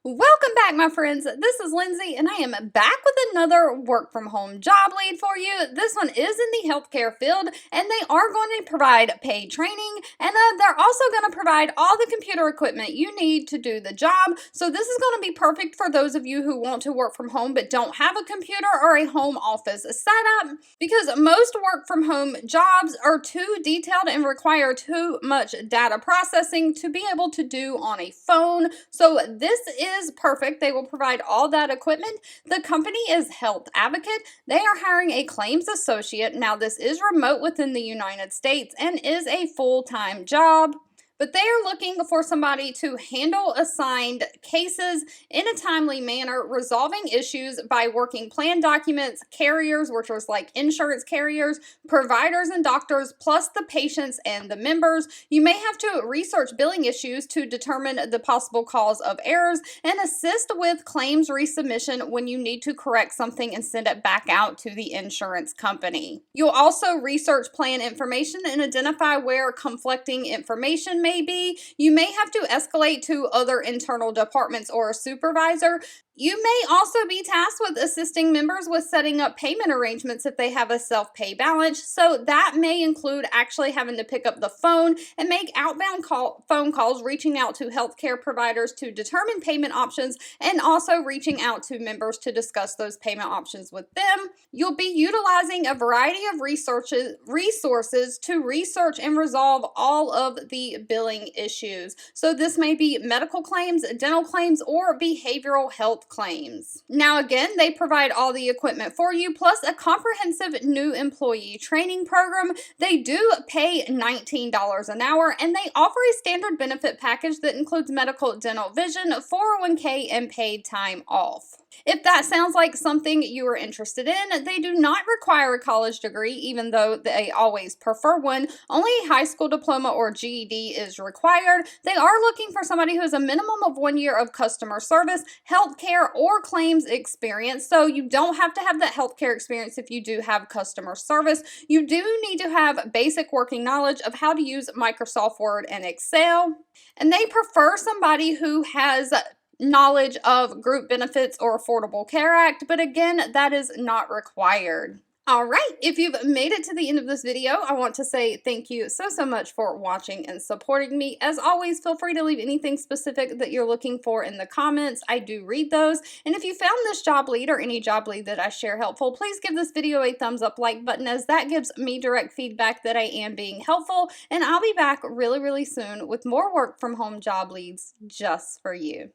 Welcome back, my friends. This is Lindsay, and I am back with another work from home job lead for you. This one is in the healthcare field, and they are going to provide paid training, and they're also going to provide all the computer equipment you need to do the job. So, this is going to be perfect for those of you who want to work from home but don't have a computer or a home office setup, because most work from home jobs are too detailed and require too much data processing to be able to do on a phone. So, this is perfect. They will provide all that equipment. The company is Health Advocate. They are hiring a claims associate. Now, this is remote within the United States and is a full-time job. But they are looking for somebody to handle assigned cases in a timely manner, resolving issues by working plan documents, carriers, which are like insurance carriers, providers and doctors, plus the patients and the members. You may have to research billing issues to determine the possible cause of errors and assist with claims resubmission when you need to correct something and send it back out to the insurance company. You'll also research plan information and identify where conflicting information may be. You may have to escalate to other internal departments or a supervisor. You may also be tasked with assisting members with setting up payment arrangements if they have a self-pay balance. So that may include actually having to pick up the phone and make outbound phone calls, reaching out to healthcare providers to determine payment options, and also reaching out to members to discuss those payment options with them. You'll be utilizing a variety of resources to research and resolve all of the billing issues. So this may be medical claims, dental claims, or behavioral health claims. Now again, they provide all the equipment for you, plus a comprehensive new employee training program. They do pay $19 an hour, and they offer a standard benefit package that includes medical, dental, vision, 401k, and paid time off. If that sounds like something you are interested in, they do not require a college degree, even though they always prefer one. Only a high school diploma or GED is required. They are looking for somebody who has a minimum of 1 year of customer service, healthcare, or claims experience. So you don't have to have that healthcare experience if you do have customer service. You do need to have basic working knowledge of how to use Microsoft Word and Excel. And they prefer somebody who has knowledge of group benefits or Affordable Care Act, but again, that is not required. All right, if you've made it to the end of this video, I want to say thank you so much for watching and supporting me. As always, feel free to leave anything specific that you're looking for in the comments. I do read those. And if you found this job lead or any job lead that I share helpful, please give this video a thumbs up like button, as that gives me direct feedback that I am being helpful. And I'll be back really soon with more work from home job leads just for you.